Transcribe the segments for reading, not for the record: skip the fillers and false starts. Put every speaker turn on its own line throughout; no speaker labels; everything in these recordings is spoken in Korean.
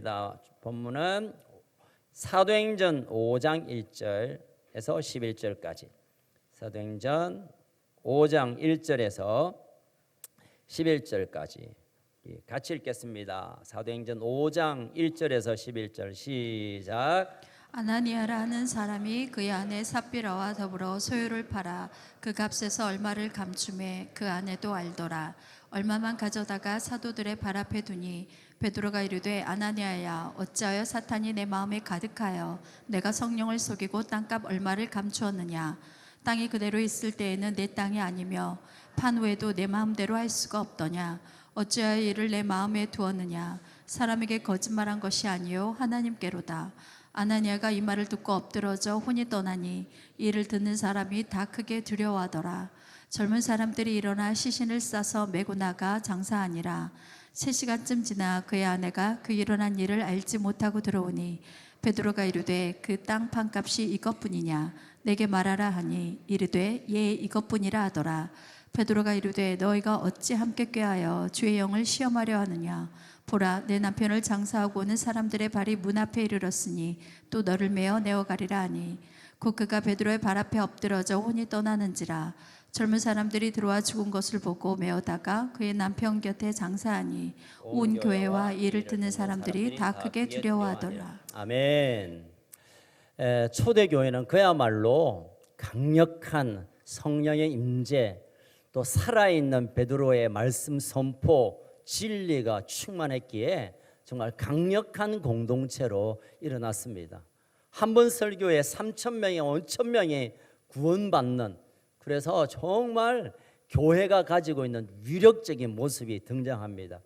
읽겠습니다. 본문은 사도행전 5장 1절에서 11절까지. 사도행전 5장 1절에서 11절까지 같이 읽겠습니다. 사도행전 5장 1절에서 11절 시작.
아나니아라는 사람이 그의 아내 삽비라와 더불어 소유를 팔아 그 값에서 얼마를 감춤해 그 아내도 알더라. 얼마만 가져다가 사도들의 발 앞에 두니 베드로가 이르되 아나니아야 어찌하여 사탄이 내 마음에 가득하여 내가 성령을 속이고 땅값 얼마를 감추었느냐. 땅이 그대로 있을 때에는 내 땅이 아니며 판 후에도 내 마음대로 할 수가 없더냐. 어찌하여 이를 내 마음에 두었느냐. 사람에게 거짓말한 것이 아니요 하나님께로다. 아나니아가 이 말을 듣고 엎드러져 혼이 떠나니 이를 듣는 사람이 다 크게 두려워하더라. 젊은 사람들이 일어나 시신을 싸서 메고 나가 장사하니라. 3시간쯤 지나 그의 아내가 그 일어난 일을 알지 못하고 들어오니 베드로가 이르되 그 땅 판값이 이것뿐이냐 내게 말하라 하니 이르되 예 이것뿐이라 하더라. 베드로가 이르되 너희가 어찌 함께 꾀하여 주의 영을 시험하려 하느냐. 보라 내 남편을 장사하고 오는 사람들의 발이 문 앞에 이르렀으니 또 너를 메어 내어가리라 하니 곧 그가 베드로의 발 앞에 엎드러져 혼이 떠나는지라. 젊은 사람들이 들어와 죽은 것을 보고 메어다가 그의 남편 곁에 장사하니 온 교회와 이를 듣는 사람들이 다 크게 두려워하더라.
아멘. 초대교회는 그야말로 강력한 성령의 임재, 또 살아있는 베드로의 말씀 선포, 진리가 충만했기에 정말 강력한 공동체로 일어났습니다. 한 번 설교에 3,000명이 5,000명이 구원받는, 그래서 정말 교회가 가지고 있는 위력적인 모습이 등장합니다.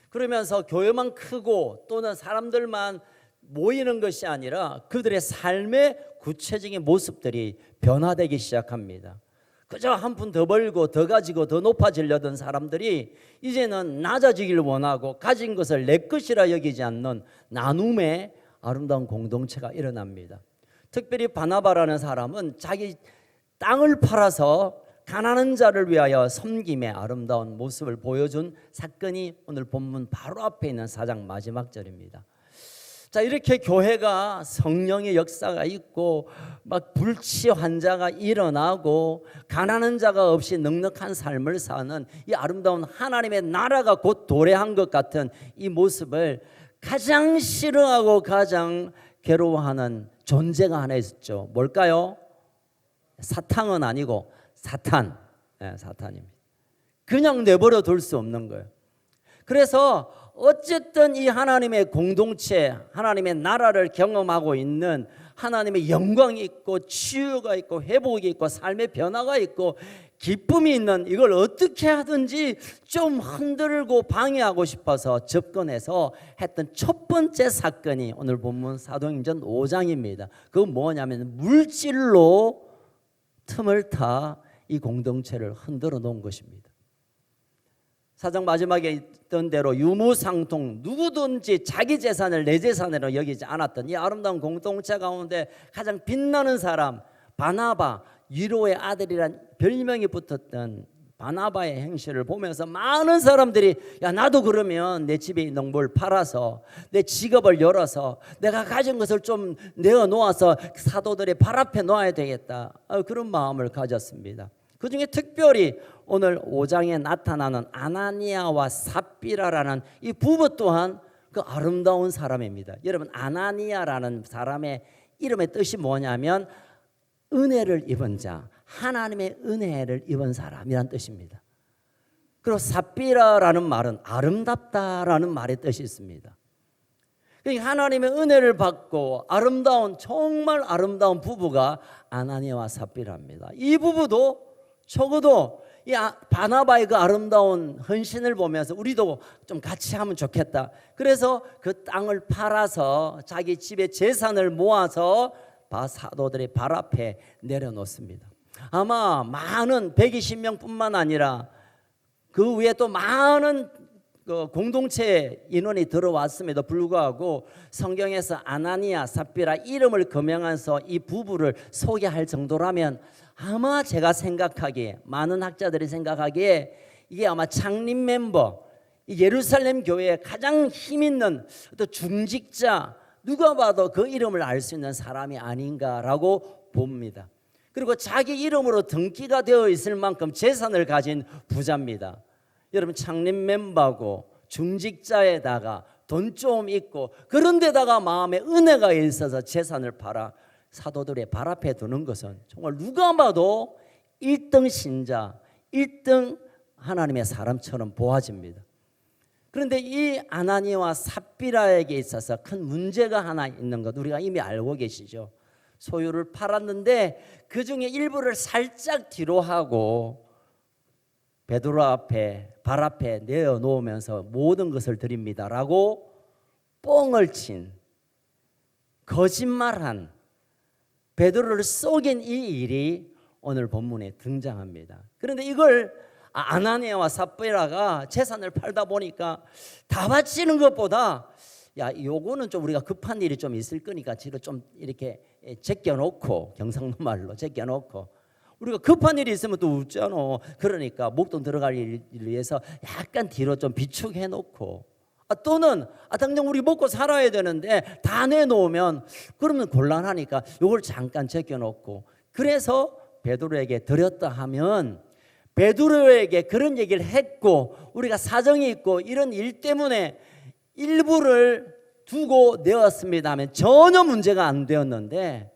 그러면서 교회만 크고 또는 사람들만 모이는 것이 아니라 그들의 삶의 구체적인 모습들이 변화되기 시작합니다. 그저 한 푼 더 벌고 더 가지고 더 높아지려던 사람들이 이제는 낮아지기를 원하고 가진 것을 내 것이라 여기지 않는 나눔의 아름다운 공동체가 일어납니다. 특별히 바나바라는 사람은 자기 땅을 팔아서 가난한 자를 위하여 섬김의 아름다운 모습을 보여준 사건이 오늘 본문 바로 앞에 있는 4장 마지막 절입니다. 자, 이렇게 교회가 성령의 역사가 있고 막 불치 환자가 일어나고 가난한 자가 없이 넉넉한 삶을 사는 이 아름다운 하나님의 나라가 곧 도래한 것 같은 이 모습을 가장 싫어하고 가장 괴로워하는 존재가 하나 있었죠. 뭘까요? 사탕은 아니고 사탄. 사탄입니다. 그냥 내버려 둘 수 없는 거예요. 그래서 어쨌든 이 하나님의 공동체, 하나님의 나라를 경험하고 있는, 하나님의 영광이 있고 치유가 있고 회복이 있고 삶의 변화가 있고 기쁨이 있는, 이걸 어떻게 하든지 좀 흔들고 방해하고 싶어서 접근해서 했던 첫 번째 사건이 오늘 본문 사도행전 5장입니다. 그건 뭐냐면 물질로 틈을 타 이 공동체를 흔들어 놓은 것입니다. 사장 마지막에 있던 대로 유무상통, 누구든지 자기 재산을 내 재산으로 여기지 않았던 이 아름다운 공동체 가운데 가장 빛나는 사람 바나바, 위로의 아들이란 별명이 붙었던 바나바의 행실을 보면서 많은 사람들이 야 나도 그러면 내 집에 있는 걸 팔아서 내 직업을 열어서 내가 가진 것을 좀 내어놓아서 사도들의 발 앞에 놓아야 되겠다, 그런 마음을 가졌습니다. 그 중에 특별히 오늘 5장에 나타나는 아나니아와 삽비라라는 이 부부 또한 그 아름다운 사람입니다. 여러분, 아나니아라는 사람의 이름의 뜻이 뭐냐면 은혜를 입은 자, 하나님의 은혜를 입은 사람이란 뜻입니다. 그리고 삽비라라는 말은 아름답다라는 말의 뜻이 있습니다. 그러니까 하나님의 은혜를 받고 아름다운, 정말 아름다운 부부가 아나니아와 삽비라입니다. 이 부부도 적어도 이 바나바의 그 아름다운 헌신을 보면서 우리도 좀 같이 하면 좋겠다. 그래서 그 땅을 팔아서 자기 집에 재산을 모아서 사도들의 발 앞에 내려놓습니다. 아마 많은 120명뿐만 아니라 그 위에 또 많은 공동체 인원이 들어왔음에도 불구하고 성경에서 아나니아, 삽비라 이름을 거명해서 이 부부를 소개할 정도라면 아마 제가 생각하기에, 많은 학자들이 생각하기에 이게 아마 창립 멤버, 이 예루살렘 교회에 가장 힘 있는 또 중직자, 누가 봐도 그 이름을 알 수 있는 사람이 아닌가라고 봅니다. 그리고 자기 이름으로 등기가 되어 있을 만큼 재산을 가진 부자입니다. 여러분, 창립 멤버고 중직자에다가 돈 좀 있고, 그런데다가 마음에 은혜가 있어서 재산을 팔아 사도들의 발 앞에 두는 것은 정말 누가 봐도 1등 신자, 1등 하나님의 사람처럼 보아집니다. 그런데 이 아나니아와 삽비라에게 있어서 큰 문제가 하나 있는 것 우리가 이미 알고 계시죠. 소유를 팔았는데 그 중에 일부를 살짝 뒤로 하고 베드로 앞에 발 앞에 내어놓으면서 모든 것을 드립니다라고 뻥을 친, 거짓말한, 베드로를 속인 이 일이 오늘 본문에 등장합니다. 그런데 이걸 아나니아와 삽비라가 재산을 팔다 보니까 다 바치는 것보다 야, 요거는 좀 우리가 급한 일이 좀 있을 거니까 뒤로 좀 이렇게 제껴놓고, 경상도 말로 제껴놓고, 우리가 급한 일이 있으면 또 웃잖아. 그러니까 목돈 들어갈 일을 위해서 약간 뒤로 좀 비축해놓고, 또는 당장 우리 먹고 살아야 되는데 다 내놓으면 그러면 곤란하니까 요걸 잠깐 제껴놓고, 그래서 베드로에게 드렸다 하면 베드로에게 그런 얘기를 했고 우리가 사정이 있고 이런 일 때문에 일부를 두고 내었습니다 하면 전혀 문제가 안 되었는데,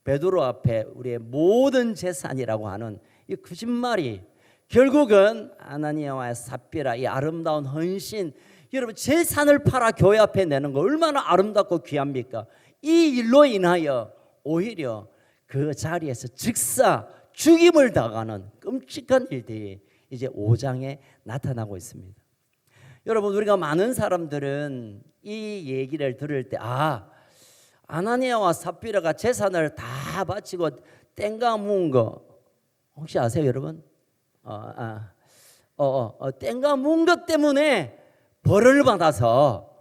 베드로 앞에 우리의 모든 재산이라고 하는 이 거짓말이 결국은 아나니아와 삽비라, 이 아름다운 헌신, 여러분 재산을 팔아 교회 앞에 내는 거 얼마나 아름답고 귀합니까? 이 일로 인하여 오히려 그 자리에서 즉사 죽임을 당하는 끔찍한 일들이 이제 5장에 나타나고 있습니다. 여러분, 우리가 많은 사람들은 이 얘기를 들을 때 아나니아와 삽비라가 재산을 다 바치고 땡가 문 거 혹시 아세요, 여러분? 땡가 문 것 때문에 벌을 받아서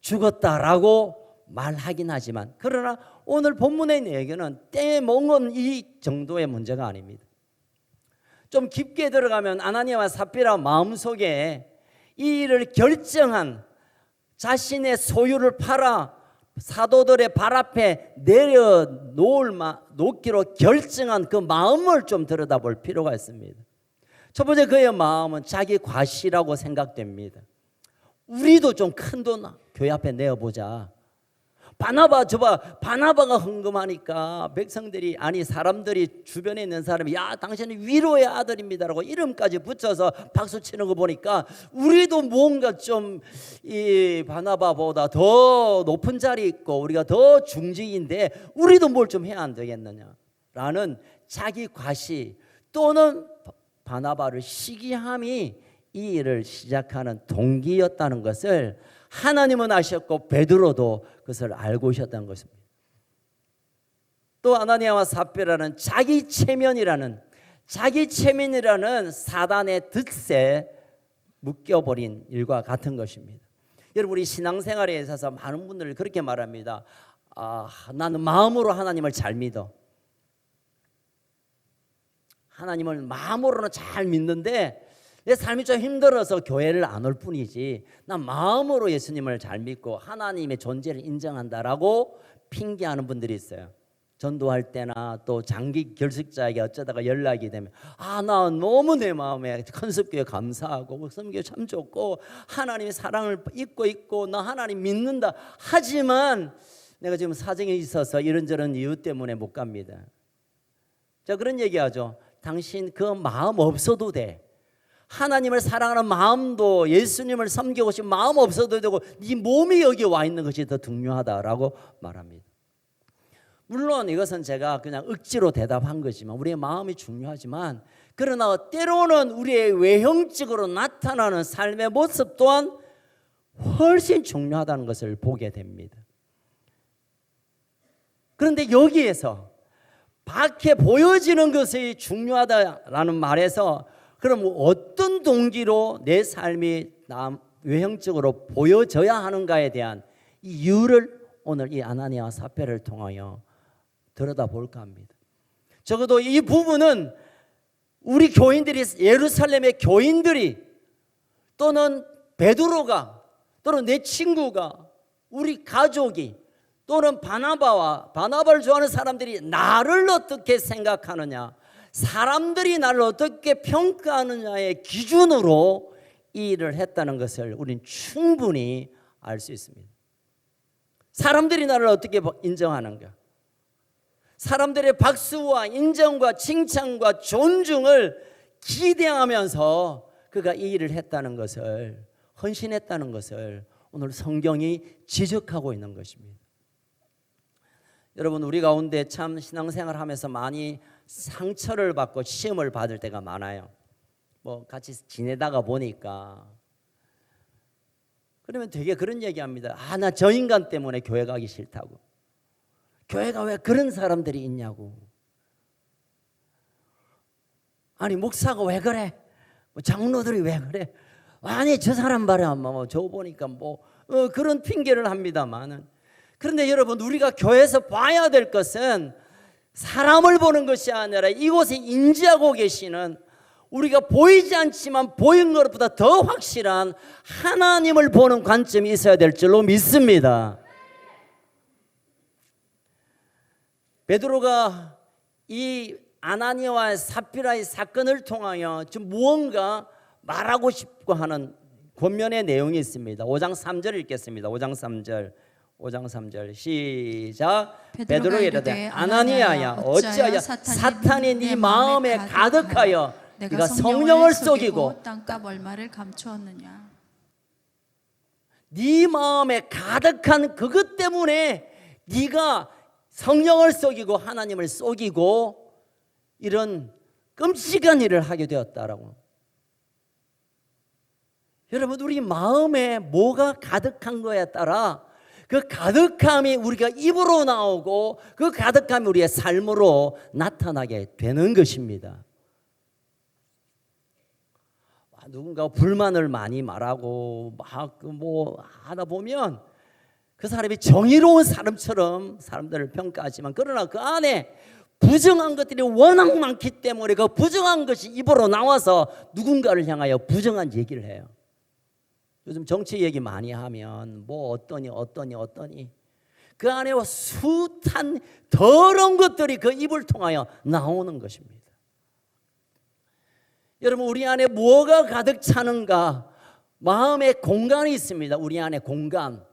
죽었다라고 말하긴 하지만, 그러나 오늘 본문의 내용은 떼먹은 이 정도의 문제가 아닙니다. 좀 깊게 들어가면 아나니아와 삽비라 마음속에 이 일을 결정한, 자신의 소유를 팔아 사도들의 발 앞에 내려놓기로 결정한 그 마음을 좀 들여다볼 필요가 있습니다. 첫 번째, 그의 마음은 자기 과시라고 생각됩니다. 우리도 좀 큰 돈 교회 앞에 내어보자. 바나바가 헌금하니까 백성들이, 사람들이, 주변에 있는 사람이 당신은 위로의 아들입니다라고 이름까지 붙여서 박수 치는 거 보니까 우리도 뭔가 좀 이 바나바보다 더 높은 자리 있고 우리가 더 중직인데 우리도 뭘 좀 해야 안 되겠느냐라는 자기 과시, 또는 바나바를 시기함이 이 일을 시작하는 동기였다는 것을 하나님은 아셨고 베드로도 그것을 알고 있었던 것입니다. 또 아나니아와 삽비라는 자기 체면이라는 사단의 덫에 묶여버린 일과 같은 것입니다. 여러분, 우리 신앙생활에 있어서 많은 분들이 그렇게 말합니다. 나는 마음으로 하나님을 잘 믿어. 하나님을 마음으로는 잘 믿는데 내 삶이 좀 힘들어서 교회를 안 올 뿐이지 난 마음으로 예수님을 잘 믿고 하나님의 존재를 인정한다라고 핑계하는 분들이 있어요. 전도할 때나 또 장기 결식자에게 어쩌다가 연락이 되면 나 너무 내 마음에 컨셉교회 감사하고 섬교회 참 좋고 하나님의 사랑을 잊고 있고 나 하나님 믿는다. 하지만 내가 지금 사정이 있어서 이런저런 이유 때문에 못 갑니다. 자, 그런 얘기하죠. 당신 그 마음 없어도 돼. 하나님을 사랑하는 마음도, 예수님을 섬기고 싶은 마음 없어도 되고 네 몸이 여기 와 있는 것이 더 중요하다라고 말합니다. 물론 이것은 제가 그냥 억지로 대답한 거지만 우리의 마음이 중요하지만, 그러나 때로는 우리의 외형적으로 나타나는 삶의 모습 또한 훨씬 중요하다는 것을 보게 됩니다. 그런데 여기에서 밖에 보여지는 것이 중요하다라는 말에서 그럼 어떤 동기로 내 삶이 외형적으로 보여져야 하는가에 대한 이유를 오늘 이 아나니아와 삽비라를 통하여 들여다볼까 합니다. 적어도 이 부분은 우리 교인들이, 예루살렘의 교인들이 또는 베드로가 또는 내 친구가 우리 가족이 또는 바나바를 좋아하는 사람들이 나를 어떻게 생각하느냐, 사람들이 나를 어떻게 평가하느냐의 기준으로 이 일을 했다는 것을 우리는 충분히 알 수 있습니다. 사람들이 나를 어떻게 인정하는가, 사람들의 박수와 인정과 칭찬과 존중을 기대하면서 그가 이 일을 했다는 것을, 헌신했다는 것을 오늘 성경이 지적하고 있는 것입니다. 여러분, 우리 가운데 참 신앙생활 하면서 많이 상처를 받고 시험을 받을 때가 많아요. 뭐 같이 지내다가 보니까 그러면 되게 그런 얘기합니다. 나 저 인간 때문에 교회 가기 싫다고. 교회가 왜 그런 사람들이 있냐고. 아니 목사가 왜 그래? 장로들이 왜 그래? 아니 저 사람 봐라. 저 보니까 그런 핑계를 합니다만은, 그런데 여러분, 우리가 교회에서 봐야 될 것은 사람을 보는 것이 아니라 이곳에 인지하고 계시는, 우리가 보이지 않지만 보이는 것보다 더 확실한 하나님을 보는 관점이 있어야 될 줄로 믿습니다. 베드로가 이 아나니아와 삽비라의 사건을 통하여 지금 무언가 말하고 싶고 하는 권면의 내용이 있습니다. 5장 3절 읽겠습니다. 5장 3절 시작. 베드로가 이르되 아나니아야, 어찌하여 사탄이 네 마음에 가득하여 네가 성령을 속이고
땅값 얼마를 감추었느냐.
네 마음에 가득한 그것 때문에 네가 성령을 속이고 하나님을 속이고 이런 끔찍한 일을 하게 되었다라고. 여러분, 우리 마음에 뭐가 가득한 거에 따라 그 가득함이 우리가 입으로 나오고 그 가득함이 우리의 삶으로 나타나게 되는 것입니다. 누군가 불만을 많이 말하고 하다 보면 그 사람이 정의로운 사람처럼 사람들을 평가하지만, 그러나 그 안에 부정한 것들이 워낙 많기 때문에 그 부정한 것이 입으로 나와서 누군가를 향하여 부정한 얘기를 해요. 요즘 정치 얘기 많이 하면 어떠니 그 안에 숱한 더러운 것들이 그 입을 통하여 나오는 것입니다. 여러분, 우리 안에 뭐가 가득 차는가? 마음의 공간이 있습니다. 우리 안에 공간.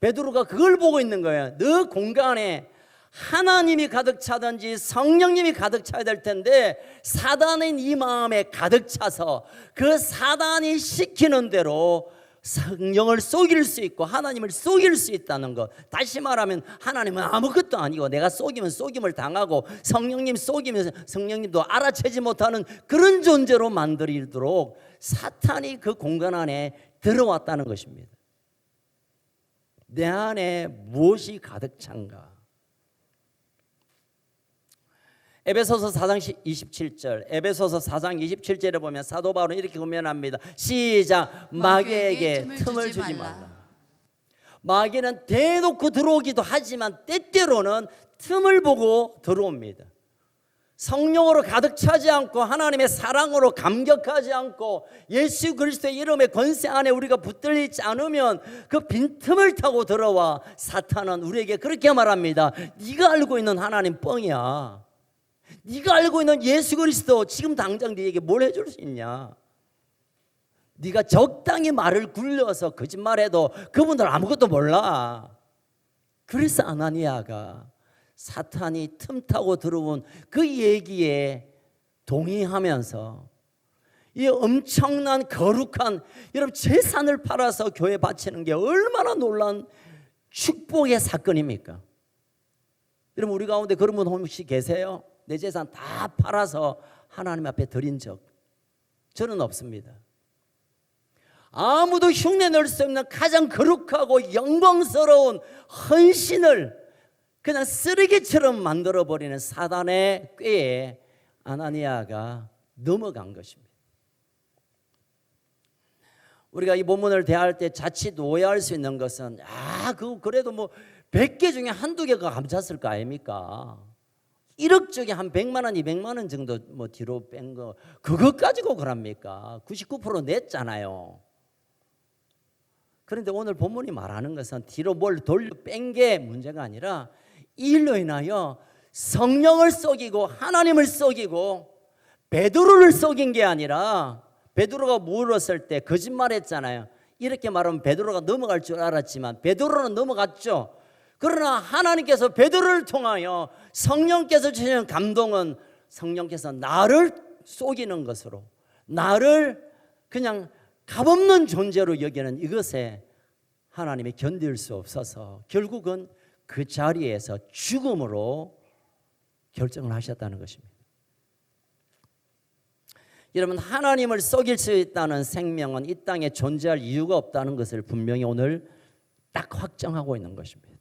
베드로가 그걸 보고 있는 거예요. 너 공간에 하나님이 가득 차든지 성령님이 가득 차야 될 텐데, 사단은 네 마음에 가득 차서 그 사단이 시키는 대로 성령을 속일 수 있고 하나님을 속일 수 있다는 것. 다시 말하면 하나님은 아무것도 아니고 내가 속이면 속임을 당하고 성령님 속이면 성령님도 알아채지 못하는 그런 존재로 만들도록 사탄이 그 공간 안에 들어왔다는 것입니다. 내 안에 무엇이 가득 찬가? 에베소서 4장 27절, 에베소서 4장 27절에 보면 사도 바울은 이렇게 권면합니다. 시작. 마귀에게 틈을 주지 말라. 마귀는 대놓고 들어오기도 하지만 때때로는 틈을 보고 들어옵니다. 성령으로 가득 차지 않고 하나님의 사랑으로 감격하지 않고 예수 그리스도의 이름의 권세 안에 우리가 붙들려 있지 않으면 그 빈틈을 타고 들어와 사탄은 우리에게 그렇게 말합니다. 네가 알고 있는 하나님 뻥이야. 네가 알고 있는 예수 그리스도 지금 당장 네게 뭘 해줄 수 있냐? 네가 적당히 말을 굴려서 거짓말해도 그분들 아무것도 몰라. 그래서 아나니아가 사탄이 틈타고 들어온 그 얘기에 동의하면서 이 엄청난 거룩한, 여러분 재산을 팔아서 교회 바치는 게 얼마나 놀라운 축복의 사건입니까? 여러분, 우리 가운데 그런 분 혹시 계세요? 내 재산 다 팔아서 하나님 앞에 드린 적 저는 없습니다. 아무도 흉내 낼 수 없는 가장 거룩하고 영광스러운 헌신을 그냥 쓰레기처럼 만들어버리는 사단의 꾀에 아나니아가 넘어간 것입니다. 우리가 이 본문을 대할 때 자칫 오해할 수 있는 것은 그래도 100개 중에 한두 개가 감찼을 거 아닙니까? 1억 쪽에 한 100만 원, 200만 원 정도 뒤로 뺀 거, 그것 가지고 그럽니까? 99% 냈잖아요. 그런데 오늘 본문이 말하는 것은 뒤로 뭘 돌려 뺀 게 문제가 아니라 이 일로 인하여 성령을 속이고 하나님을 속이고 베드로를 속인 게 아니라, 베드로가 물었을 때 거짓말했잖아요. 이렇게 말하면 베드로가 넘어갈 줄 알았지만 베드로는 넘어갔죠. 그러나 하나님께서 베드로를 통하여 성령께서 주시는 감동은 성령께서 나를 속이는 것으로, 나를 그냥 값없는 존재로 여기는 이것에 하나님이 견딜 수 없어서 결국은 그 자리에서 죽음으로 결정을 하셨다는 것입니다. 여러분, 하나님을 속일 수 있다는 생명은 이 땅에 존재할 이유가 없다는 것을 분명히 오늘 딱 확정하고 있는 것입니다.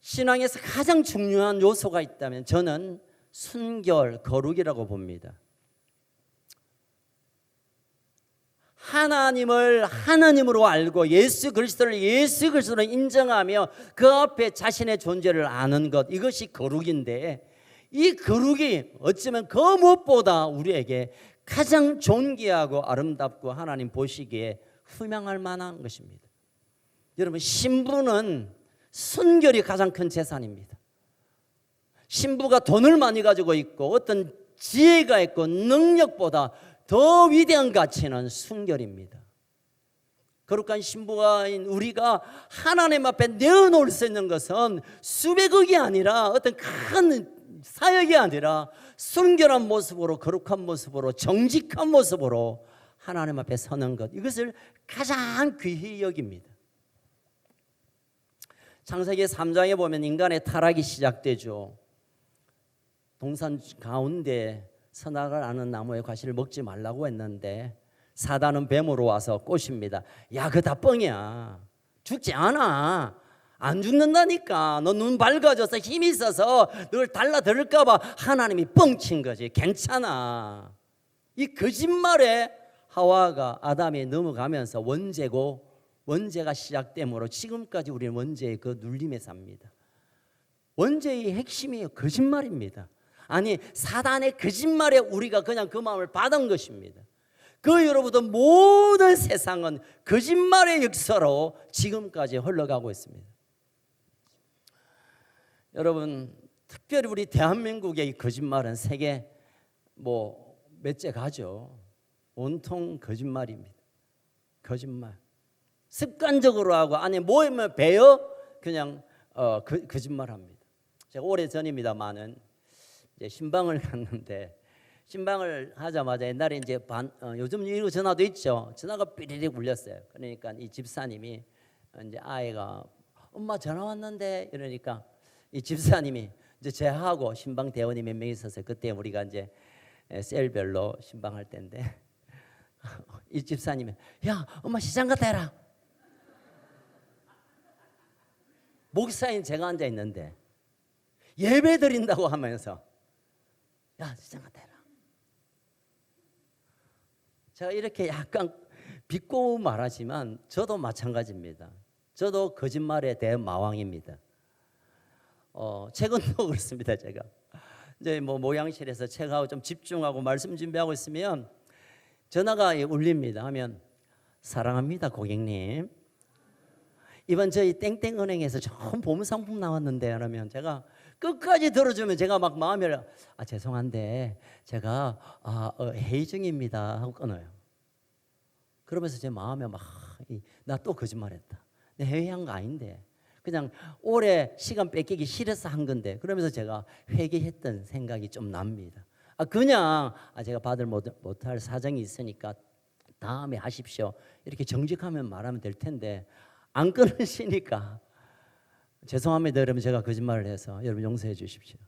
신앙에서 가장 중요한 요소가 있다면 저는 순결, 거룩이라고 봅니다. 하나님을 하나님으로 알고 예수 그리스도를 예수 그리스도로 인정하며 그 앞에 자신의 존재를 아는 것, 이것이 거룩인데, 이 거룩이 어쩌면 그 무엇보다 우리에게 가장 존귀하고 아름답고 하나님 보시기에 흠양할 만한 것입니다. 여러분, 신부는 순결이 가장 큰 재산입니다. 신부가 돈을 많이 가지고 있고 어떤 지혜가 있고 능력보다 더 위대한 가치는 순결입니다. 거룩한 신부가인 우리가 하나님 앞에 내어놓을 수 있는 것은 수백억이 아니라 어떤 큰 사역이 아니라 순결한 모습으로, 거룩한 모습으로, 정직한 모습으로 하나님 앞에 서는 것, 이것을 가장 귀히 여깁니다. 창세기 3장에 보면 인간의 타락이 시작되죠. 동산 가운데 선악을 아는 나무의 과실을 먹지 말라고 했는데 사단은 뱀으로 와서 꼬십니다. 야, 그거 다 뻥이야. 죽지 않아. 안 죽는다니까. 너 눈 밝아져서 힘이 있어서 널 달라들을까 봐 하나님이 뻥친 거지. 괜찮아. 이 거짓말에 하와가 아담이 넘어가면서 원죄가 시작되므로 지금까지 우리는 원죄의 그 눌림에 삽니다. 원죄의 핵심이 거짓말입니다. 아니, 사단의 거짓말에 우리가 그냥 그 마음을 받은 것입니다. 그 여러분들 모든 세상은 거짓말의 역사로 지금까지 흘러가고 있습니다. 여러분, 특별히 우리 대한민국의 이 거짓말은 세계 몇째 가죠. 온통 거짓말입니다. 거짓말. 습관적으로 하고 안에 모이면 배어 그냥 거짓말합니다. 제가 오래전입니다만은 이제 신방을 갔는데, 신방을 하자마자 옛날에 이제 요즘 이거 전화도 있죠. 전화가 삐리릭 울렸어요. 그러니까 이 집사님이 이제 아이가 엄마 전화 왔는데 이러니까 이 집사님이 이제 제하고 신방 대원이 몇 명 있었어요. 그때 우리가 이제 셀별로 신방할 때인데 이 집사님이 야, 엄마 시장 갔다 해라. 목사인 제가 앉아 있는데 예배 드린다고 하면서 야, 시장 갔다 해라. 제가 이렇게 약간 비꼬 말하지만 저도 마찬가지입니다. 저도 거짓말에 대한 마왕입니다. 최근도 그렇습니다. 제가 이제 모양실에서 책하고 좀 집중하고 말씀 준비하고 있으면 전화가 울립니다. 하면 사랑합니다, 고객님. 이번 저희 땡땡은행에서 좋은 보험상품 나왔는데 그러면 제가 끝까지 들어주면 제가 막 마음에 죄송한데 제가 회의 중입니다 하고 끊어요. 그러면서 제 마음에 막 나 또 거짓말했다. 내 회의한 거 아닌데 그냥 오래 시간 뺏기기 싫어서 한 건데, 그러면서 제가 회개했던 생각이 좀 납니다. 그냥 제가 받을 못할 사정이 있으니까 다음에 하십시오. 이렇게 정직하면 말하면 될 텐데 안 끊으시니까 죄송합니다. 여러분, 제가 거짓말을 해서 여러분 용서해 주십시오.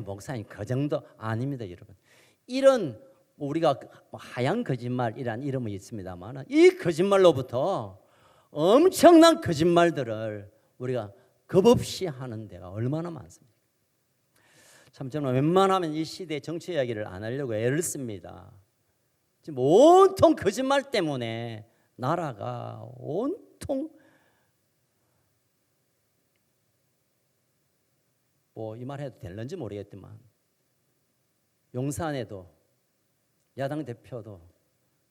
목사님 그 정도 아닙니다. 여러분, 이런 우리가 하얀 거짓말이란 이름이 있습니다만 이 거짓말로부터 엄청난 거짓말들을 우리가 겁없이 하는 데가 얼마나 많습니까? 참 저는 웬만하면 이 시대의 정치 이야기를 안 하려고 애를 씁니다. 지금 온통 거짓말 때문에 나라가 온통 이 말 해도 될는지 모르겠지만 용산에도 야당 대표도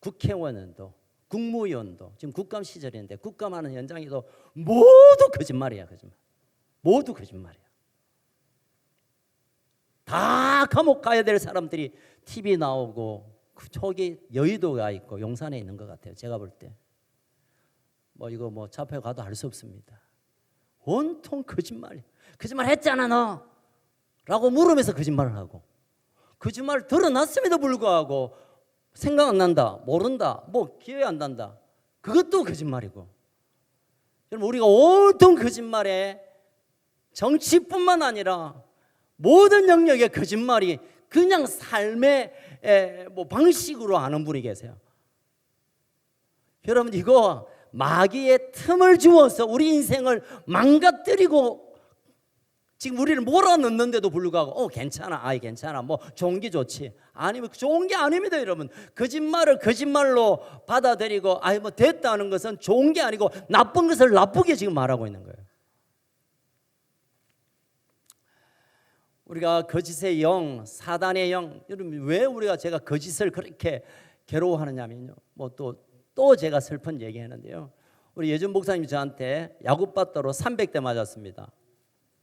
국회의원도 국무위원도 지금 국감 시절인데 국감하는 현장에도 모두 거짓말이야. 거짓말. 모두 거짓말이야. 다 감옥 가야 될 사람들이 TV 나오고 저기 여의도가 있고 용산에 있는 것 같아요. 제가 볼 때. 뭐 이거 뭐 잡혀 가도 알 수 없습니다. 온통 거짓말이야. 거짓말 했잖아 너 라고 물으면서 거짓말을 하고, 거짓말 드러났음에도 불구하고 생각 안 난다, 모른다, 뭐 기회 안 난다, 그것도 거짓말이고. 여러분, 우리가 온통 거짓말에 정치뿐만 아니라 모든 영역의 거짓말이 그냥 삶의 뭐 방식으로 아는 분이 계세요. 여러분, 이거 마귀의 틈을 주어서 우리 인생을 망가뜨리고 지금 우리를 몰아넣는데도 불구하고 괜찮아, 아이 괜찮아, 뭐 좋은 게 좋지. 아니면 좋은 게 아닙니다. 여러분, 거짓말을 거짓말로 받아들이고 아이 뭐 됐다는 것은 좋은 게 아니고 나쁜 것을 나쁘게 지금 말하고 있는 거예요. 우리가 거짓의 영, 사단의 영, 여러분 왜 우리가 제가 거짓을 그렇게 괴로워하느냐면요, 뭐 또 제가 슬픈 얘기했는데요, 우리 예준 목사님이 저한테 야구바터로 300대 맞았습니다.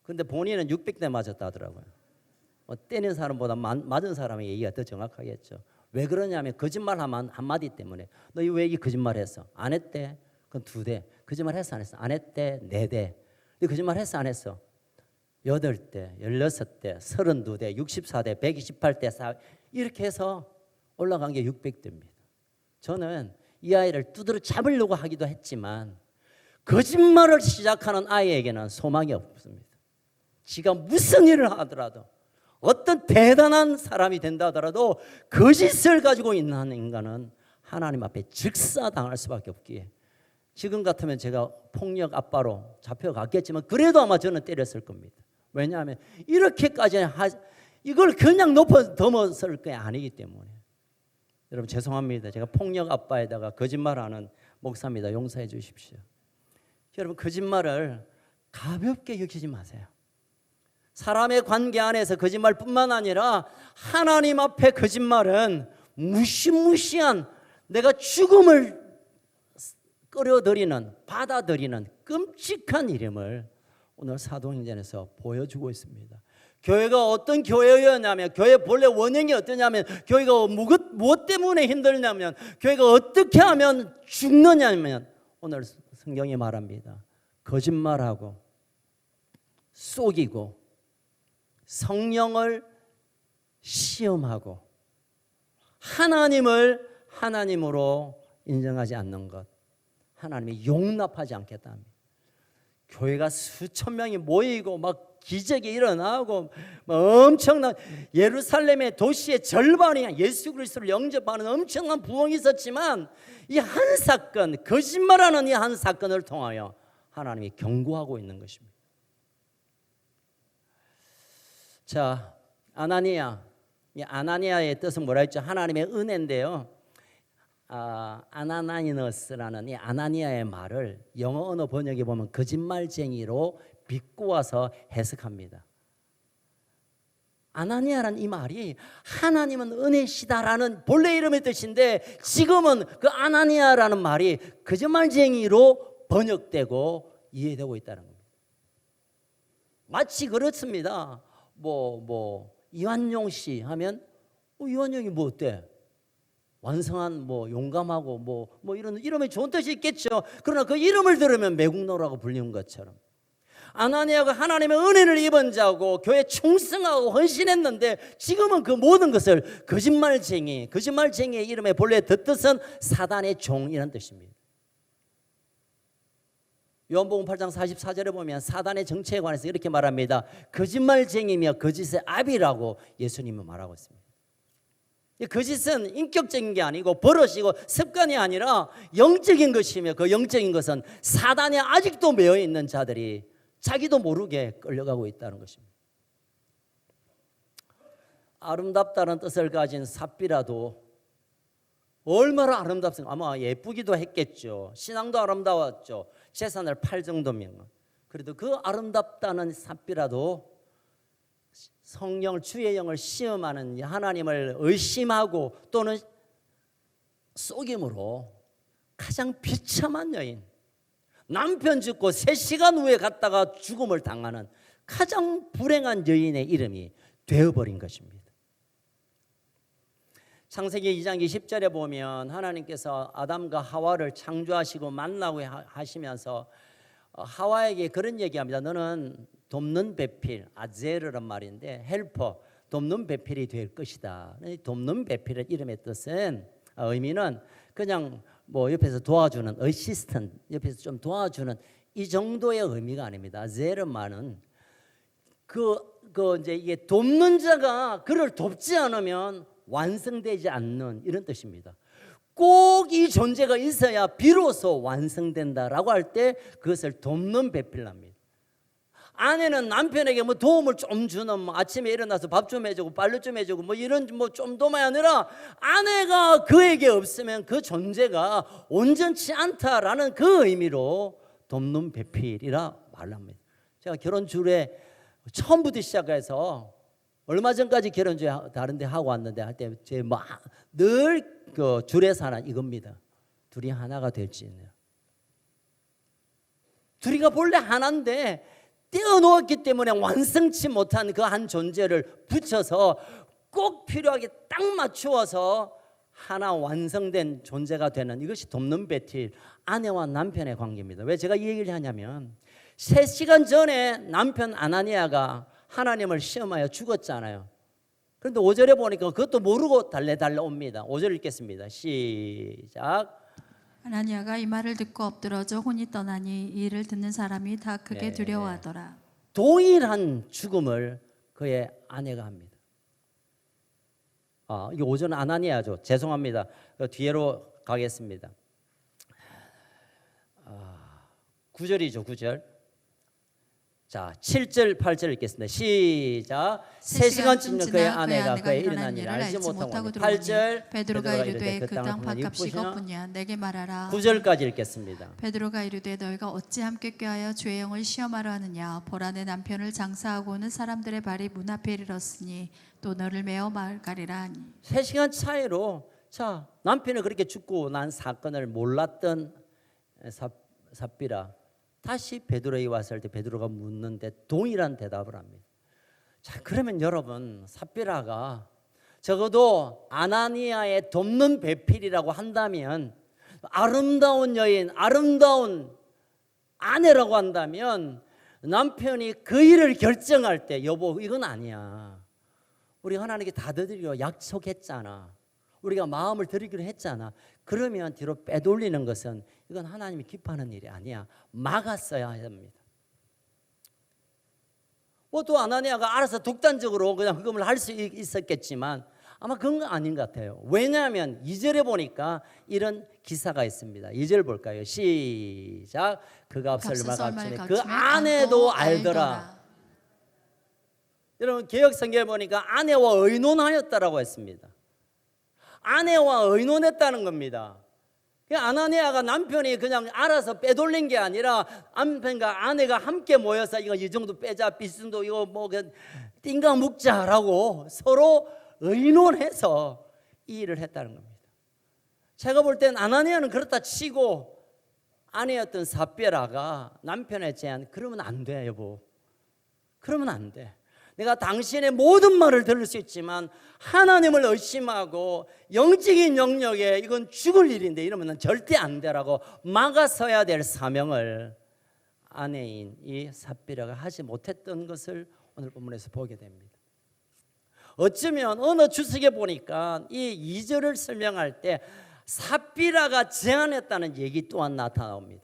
근데 본인은 600대 맞았다 하더라고요. 때리는 사람보다 맞은 사람의 얘기가 더 정확하겠죠. 왜 그러냐면 거짓말 한마디 때문에. 너 왜 이 거짓말 했어? 안 했대. 그건 2대. 거짓말 했어 안 했어? 안 했대. 4대. 너 거짓말 했어 안 했어? 8대, 16대, 32대, 64대, 128대, 4 이렇게 해서 올라간 게 600대입니다. 저는 이 아이를 두드러 잡으려고 하기도 했지만 거짓말을 시작하는 아이에게는 소망이 없습니다. 지가 무슨 일을 하더라도, 어떤 대단한 사람이 된다 하더라도 거짓을 가지고 있는 인간은 하나님 앞에 즉사당할 수밖에 없기에, 지금 같으면 제가 폭력 아빠로 잡혀갔겠지만 그래도 아마 저는 때렸을 겁니다. 왜냐하면 이렇게까지 이걸 그냥 넘어설 게 아니기 때문에. 여러분 죄송합니다. 제가 폭력 아빠에다가 거짓말하는 목사입니다. 용서해 주십시오. 여러분, 거짓말을 가볍게 여기지 마세요. 사람의 관계 안에서 거짓말뿐만 아니라 하나님 앞에 거짓말은 무시무시한, 내가 죽음을 끌어들이는, 받아들이는 끔찍한 이름을 오늘 사도행전에서 보여주고 있습니다. 교회가 어떤 교회였냐면, 교회 본래 원형이 어떠냐면, 교회가 무엇 때문에 힘들냐면, 교회가 어떻게 하면 죽느냐면, 오늘 성경이 말합니다. 거짓말하고 속이고 성령을 시험하고 하나님을 하나님으로 인정하지 않는 것, 하나님이 용납하지 않겠다 합니다. 교회가 수천 명이 모이고 막 기적이 일어나고 엄청난, 예루살렘의 도시의 절반이 예수 그리스도를 영접하는 엄청난 부흥이 있었지만, 이 한 사건, 거짓말하는 이 한 사건을 통하여 하나님이 경고하고 있는 것입니다. 자, 아나니아, 이 아나니아의 뜻은 뭐라 했죠? 하나님의 은혜인데요. 아나나이너스라는 이 아나니아의 말을 영어 언어 번역에 보면 거짓말쟁이로 비꼬아서 해석합니다. 아나니아라는 이 말이 하나님은 은혜시다라는 본래 이름의 뜻인데, 지금은 그 아나니아라는 말이 거짓말쟁이로 번역되고 이해되고 있다는 겁니다. 마치 그렇습니다. 이완용 씨 하면 이완용이 뭐 어때? 완성한 용감하고 이런 이름에 좋은 뜻이 있겠죠. 그러나 그 이름을 들으면 매국노라고 불리는 것처럼, 아나니아가 하나님의 은혜를 입은 자고 교회에 충성하고 헌신했는데, 지금은 그 모든 것을 거짓말쟁이의 이름의 본래 뜻은 사단의 종이라는 뜻입니다. 요한복음 8장 44절에 보면 사단의 정체에 관해서 이렇게 말합니다. 거짓말쟁이며 거짓의 아비라고 예수님은 말하고 있습니다. 거짓은 인격적인 게 아니고 버릇이고 습관이 아니라 영적인 것이며, 그 영적인 것은 사단에 아직도 매여 있는 자들이 자기도 모르게 끌려가고 있다는 것입니다. 아름답다는 뜻을 가진 삽비라도 얼마나 아름답습니까? 아마 예쁘기도 했겠죠. 신앙도 아름다웠죠. 재산을 팔 정도면. 그래도 그 아름답다는 삽비라도 성령을, 주의 영을 시험하는 하나님을 의심하고 또는 속임으로 가장 비참한 여인, 남편 죽고 3시간 후에 갔다가 죽음을 당하는 가장 불행한 여인의 이름이 되어버린 것입니다. 창세기 2장 20절에 보면 하나님께서 아담과 하와를 창조하시고 만나고 하시면서 하와에게 그런 얘기합니다. 너는 돕는 배필, 아제르란 말인데 헬퍼, 돕는 배필이 될 것이다. 돕는 배필의 이름의 뜻은 의미는 그냥 뭐 옆에서 도와주는 어시스턴트, 옆에서 좀 도와주는 이 정도의 의미가 아닙니다. 제르만은 이제 이게 돕는 자가 그를 돕지 않으면 완성되지 않는 이런 뜻입니다. 꼭 이 존재가 있어야 비로소 완성된다라고 할 때 그것을 돕는 배필랍니다. 아내는 남편에게 뭐 도움을 좀 주는 뭐 아침에 일어나서 밥 좀 해주고 빨래 좀 해주고 뭐 이런 뭐 정도만이 아니라 아내가 그에게 없으면 그 존재가 온전치 않다라는 그 의미로 돕는 배필이라 말합니다. 제가 결혼 주례 처음부터 시작해서 얼마 전까지 결혼 주례 다른 데 하고 왔는데 할 때 제 늘 그 주례사는 이겁니다. 둘이 하나가 될지는. 둘이가 본래 하나인데 떼어놓았기 때문에 완성치 못한 그 한 존재를 붙여서 꼭 필요하게 딱 맞추어서 하나 완성된 존재가 되는 이것이 돕는 배필, 아내와 남편의 관계입니다. 왜 제가 이 얘기를 하냐면 3시간 전에 남편 아나니아가 하나님을 시험하여 죽었잖아요. 그런데 5절에 보니까 그것도 모르고 달래 옵니다. 5절 읽겠습니다. 시작.
아나니아가 이 말을 듣고 엎드러져 혼이 떠나니 이 일을 듣는 사람이 다 크게
네.
두려워하더라.
동일한 죽음을 그의 아내가 합니다. 이게 5절 아나니아죠. 죄송합니다. 뒤로 가겠습니다. 9절이죠. 9절. 자, 7절, 8절 읽겠습니다. 시작. 3시간쯤 그의 아내가 그의 일어난 일을 알지 못하고 8절.
베드로가 이르되 그 땅 밥값이 이것뿐이야 내게 말하라.
9절까지 읽겠습니다.
베드로가 이르되 너희가 어찌 함께 꾀하여 주의 영을 시험하려 하느냐. 보라 내 남편을 장사하고 오는 사람들의 발이 문 앞에 이르렀으니 또 너를 메어 말가리라 하니.
3시간 차이로 자 남편이 그렇게 죽고 난 사건을 몰랐던 삽비라 다시 베드로에게 왔을 때 베드로가 묻는데 동일한 대답을 합니다. 자, 그러면 여러분 삽비라가 적어도 아나니아의 돕는 배필이라고 한다면 아름다운 여인, 아름다운 아내라고 한다면 남편이 그 일을 결정할 때 여보 이건 아니야. 우리 하나님께 다 드리기로 약속했잖아. 우리가 마음을 드리기로 했잖아. 그러면 뒤로 빼돌리는 것은 이건 하나님이 기뻐하는 일이 아니야. 막았어야 합니다. 뭐 또 아나니아가 알아서 독단적으로 그냥 흑음을 할 수 있었겠지만 아마 그건 거 아닌 것 같아요. 왜냐하면 2절에 보니까 이런 기사가 있습니다. 2절 볼까요? 시작. 그가 얼마 값주매 그 아내도 알더라. 여러분 개역 성경에 보니까 아내와 의논하였다라고 했습니다. 아내와 의논했다는 겁니다. 아나니아가 남편이 그냥 알아서 빼돌린 게 아니라 남편과 아내가 함께 모여서 이거 이 정도 빼자, 비순도 이거 뭐 띵가 묵자라고 서로 의논해서 이 일을 했다는 겁니다. 제가 볼 땐 아나니아는 그렇다 치고 아내였던 삽비라가 남편의 제안 그러면 안 돼 여보. 그러면 안 돼. 내가 당신의 모든 말을 들을 수 있지만 하나님을 의심하고 영적인 영역에 이건 죽을 일인데 이러면 절대 안 되라고 막아서야 될 사명을 아내인 이 삽비라가 하지 못했던 것을 오늘 본문에서 보게 됩니다. 어쩌면 어느 주석에 보니까 이 2절을 설명할 때 삽비라가 제안했다는 얘기 또한 나타나옵니다.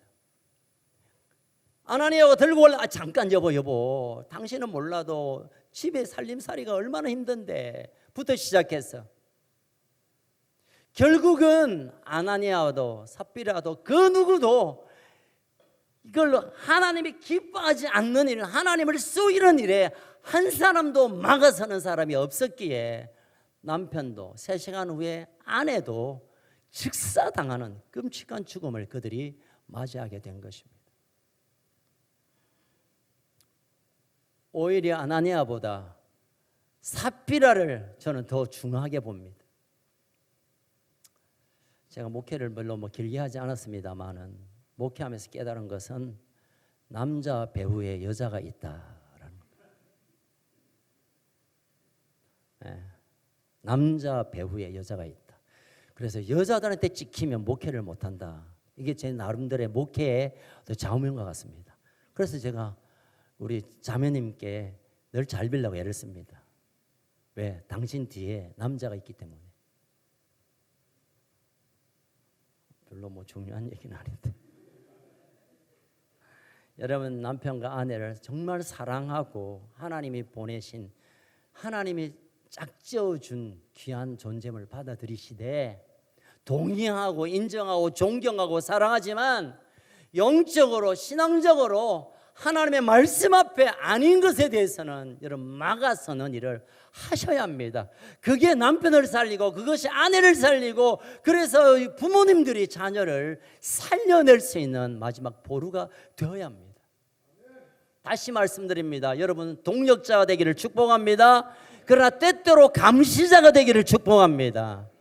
아나니아가 들고 올라 잠깐 여보 당신은 몰라도 집에 살림살이가 얼마나 힘든데 부터 시작해서 결국은 아나니아도 삽비라도 그 누구도 이걸로 하나님이 기뻐하지 않는 일, 하나님을 쏘이는 일에 한 사람도 막아서는 사람이 없었기에 남편도 3시간 후에 아내도 즉사당하는 끔찍한 죽음을 그들이 맞이하게 된 것입니다. 오히려 아나니아보다 삽비라를 저는 더 중하게 봅니다. 제가 목회를 별로 길게 하지 않았습니다만은 목회하면서 깨달은 것은 남자 배후에 여자가 있다라는 거예요. 네. 남자 배후에 여자가 있다. 그래서 여자들한테 찍히면 목회를 못한다. 이게 제 나름대로의 목회의 좌우명과 같습니다. 그래서 제가 우리 자매님께 늘 잘 빌라고 애를 씁니다. 왜? 당신 뒤에 남자가 있기 때문에. 별로 중요한 얘기는 아닌데. 여러분, 남편과 아내를 정말 사랑하고 하나님이 보내신, 하나님이 짝지어준 귀한 존재를 받아들이시되 동의하고 인정하고 존경하고 사랑하지만 영적으로 신앙적으로 하나님의 말씀 앞에 아닌 것에 대해서는 여러분 막아서는 일을 하셔야 합니다. 그게 남편을 살리고 그것이 아내를 살리고 그래서 부모님들이 자녀를 살려낼 수 있는 마지막 보루가 되어야 합니다. 다시 말씀드립니다. 여러분 동력자가 되기를 축복합니다. 그러나 때때로 감시자가 되기를 축복합니다.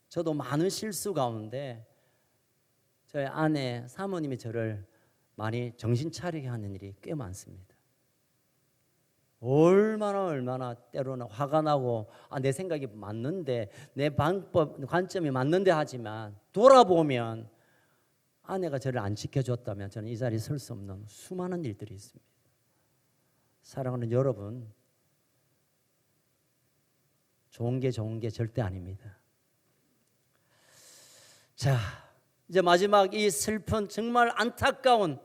저도 많은 실수 가운데 저희 아내 사모님이 저를 많이 정신 차리게 하는 일이 꽤 많습니다. 얼마나 때로는 화가 나고 내 생각이 맞는데 내 관점이 맞는데 하지만 돌아보면 아내가 저를 안 지켜줬다면 저는 이 자리에 설 수 없는 수많은 일들이 있습니다. 사랑하는 여러분, 좋은 게 절대 아닙니다. 자, 이제 마지막 이 슬픈 정말 안타까운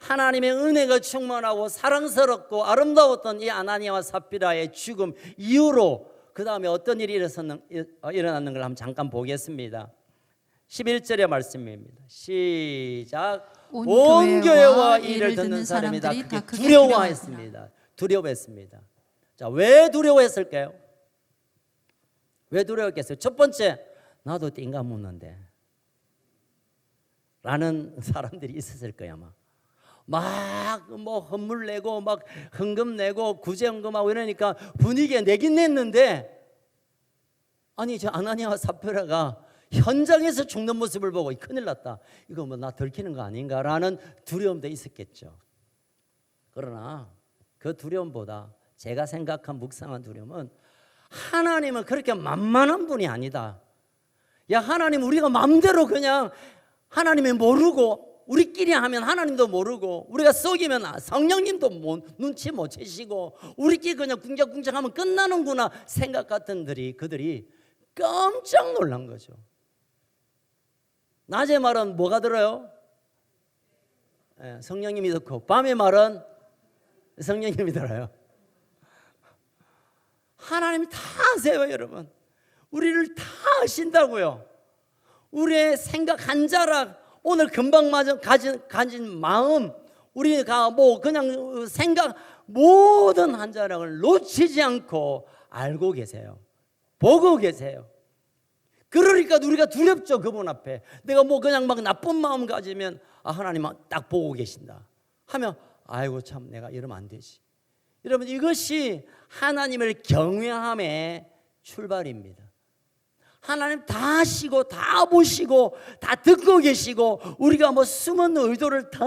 하나님의 은혜가 충만하고 사랑스럽고 아름다웠던 이 아나니아와 삽비라의 죽음 이후로 그 다음에 어떤 일이 일어났는 걸 한번 잠깐 보겠습니다. 11절의 말씀입니다. 시작. 온 교회와 이를 듣는 사람이 다 크게 두려워했습니다. 두려워했습니다. 자, 왜 두려워했을까요? 왜 두려웠겠어요? 첫 번째, 나도 띵가 묻는데 라는 사람들이 있었을 거야 아마. 막 헌물 내고 막 헌금 내고 구제헌금하고 이러니까 분위기에 내긴 냈는데 아니 저 아나니아와 삽비라가 현장에서 죽는 모습을 보고 큰일 났다. 이거 나 들키는 거 아닌가라는 두려움도 있었겠죠. 그러나 그 두려움보다 제가 생각한 묵상한 두려움은 하나님은 그렇게 만만한 분이 아니다. 야 하나님 우리가 마음대로 그냥 하나님이 모르고 우리끼리 하면 하나님도 모르고 우리가 속이면 성령님도 눈치 못 채시고 우리끼리 그냥 궁작궁작하면 끝나는구나 생각 같은 그들이 깜짝 놀란 거죠. 낮에 말은 뭐가 들어요? 성령님이 듣고 밤에 말은 성령님이 들어요. 하나님이 다 아세요 여러분. 우리를 다 아신다고요. 우리의 생각 한 자락 오늘 금방 가진 마음 우리가 그냥 생각 모든 한 자락을 놓치지 않고 알고 계세요. 보고 계세요. 그러니까 우리가 두렵죠. 그분 앞에 내가 그냥 나쁜 마음 가지면 하나님은 딱 보고 계신다 하면 아이고 참 내가 이러면 안 되지. 여러분 이것이 하나님을 경외함의 출발입니다. 하나님 다 아시고 다 보시고 다 듣고 계시고 우리가 숨은 의도를 다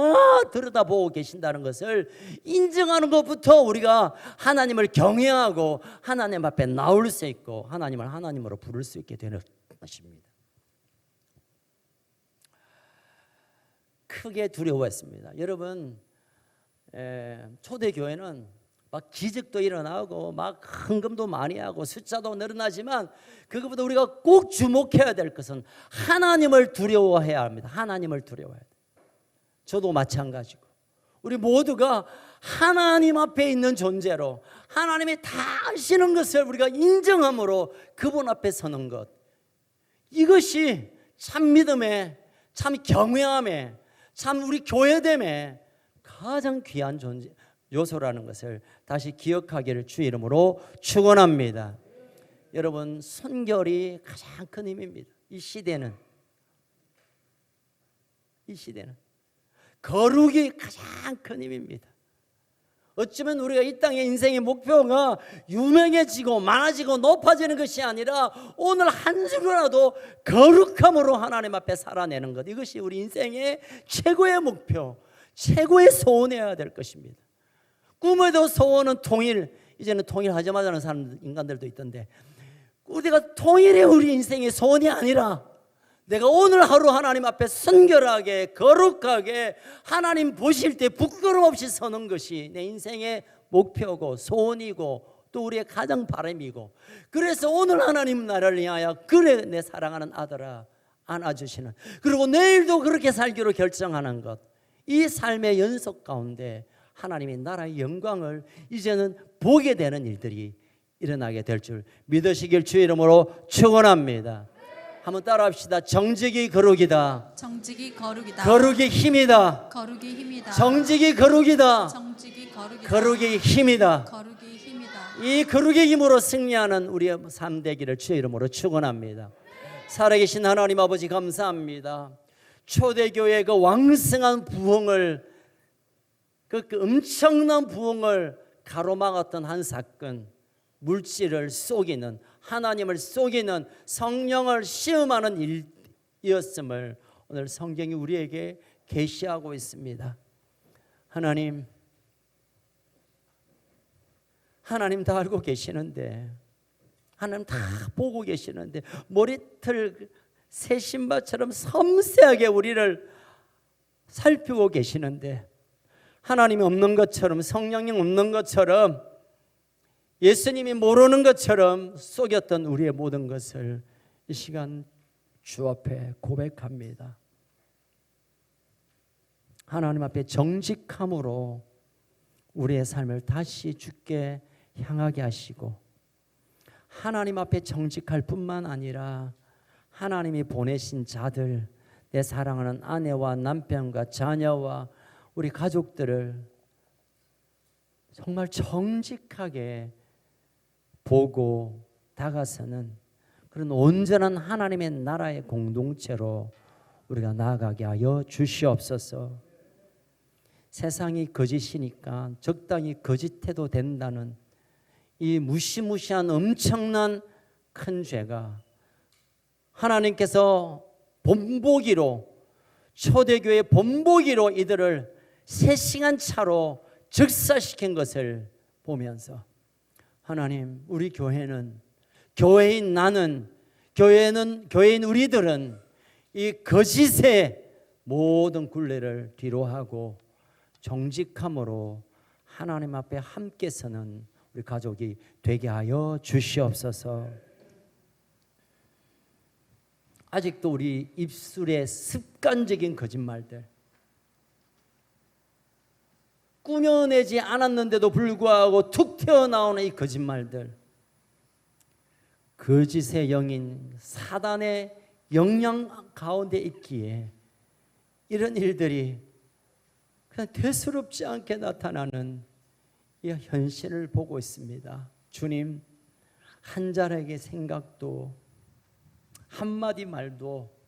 들여다보고 계신다는 것을 인정하는 것부터 우리가 하나님을 경외하고 하나님 앞에 나올 수 있고 하나님을 하나님으로 부를 수 있게 되는 것입니다. 크게 두려워했습니다. 여러분 초대교회는 막 기적도 일어나고 막 헌금도 많이 하고 숫자도 늘어나지만 그것보다 우리가 꼭 주목해야 될 것은 하나님을 두려워해야 합니다. 하나님을 두려워해야 돼요. 저도 마찬가지고 우리 모두가 하나님 앞에 있는 존재로 하나님이 다 아시는 것을 우리가 인정함으로 그분 앞에 서는 것, 이것이 참 믿음에 참 경외함에 참 우리 교회됨에 가장 귀한 존재 요소라는 것을 다시 기억하기를 주의 이름으로 축원합니다. 여러분 순결이 가장 큰 힘입니다. 이 시대는 거룩이 가장 큰 힘입니다. 어쩌면 우리가 이 땅의 인생의 목표가 유명해지고 많아지고 높아지는 것이 아니라 오늘 한 주라도 거룩함으로 하나님 앞에 살아내는 것, 이것이 우리 인생의 최고의 목표, 최고의 소원이어야 될 것입니다. 꿈에도 소원은 통일, 이제는 통일하자마자는 사람 인간들도 있던데, 우리가 통일이 우리 인생의 소원이 아니라 내가 오늘 하루 하나님 앞에 순결하게 거룩하게 하나님 보실 때 부끄럼 없이 서는 것이 내 인생의 목표고 소원이고 또 우리의 가장 바람이고, 그래서 오늘 하나님 나를 위하여 그래 내 사랑하는 아들아 안아주시는, 그리고 내일도 그렇게 살기로 결정하는 것, 이 삶의 연속 가운데 하나님의 나라의 영광을 이제는 보게 되는 일들이 일어나게 될 줄 믿으시길 주의 이름으로 축원합니다. 한번 따라합시다. 정직이 거룩이다.
정직이 거룩이다.
거룩이 힘이다.
거룩이 힘이다.
정직이 거룩이다.
정직이 거룩이다.
거룩이 힘이다.
거룩이 힘이다.
이 거룩의 힘으로 승리하는 우리의 삶 되기를 주의 이름으로 축원합니다. 살아계신 하나님 아버지 감사합니다. 초대교회의 그 왕성한 부흥을, 그 엄청난 부흥을 가로막았던 한 사건, 물질을 속이는, 하나님을 속이는, 성령을 시험하는 일이었음을 오늘 성경이 우리에게 계시하고 있습니다. 하나님 다 알고 계시는데, 하나님 다 보고 계시는데, 머리털 새 신발처럼 섬세하게 우리를 살피고 계시는데, 하나님이 없는 것처럼, 성령이 없는 것처럼, 예수님이 모르는 것처럼 속였던 우리의 모든 것을 이 시간 주 앞에 고백합니다. 하나님 앞에 정직함으로 우리의 삶을 다시 주께 향하게 하시고, 하나님 앞에 정직할 뿐만 아니라 하나님이 보내신 자들, 내 사랑하는 아내와 남편과 자녀와 우리 가족들을 정말 정직하게 보고 다가서는 그런 온전한 하나님의 나라의 공동체로 우리가 나아가게 하여 주시옵소서. 세상이 거짓이니까 적당히 거짓해도 된다는 이 무시무시한 엄청난 큰 죄가 하나님께서 본보기로, 초대교회 본보기로 이들을 3시간 차로 즉사시킨 것을 보면서, 하나님, 우리 교회는, 교회인 나는, 교회인 우리들은 이 거짓의 모든 굴레를 뒤로하고 정직함으로 하나님 앞에 함께 서는 우리 가족이 되게 하여 주시옵소서. 아직도 우리 입술에 습관적인 거짓말들, 꾸며내지 않았는데도 불구하고 툭 튀어나오는 이 거짓말들, 거짓의 영인 사단의 영향 가운데 있기에 이런 일들이 그냥 대수롭지 않게 나타나는 이 현실을 보고 있습니다. 주님, 한 자락의 생각도 한마디 말도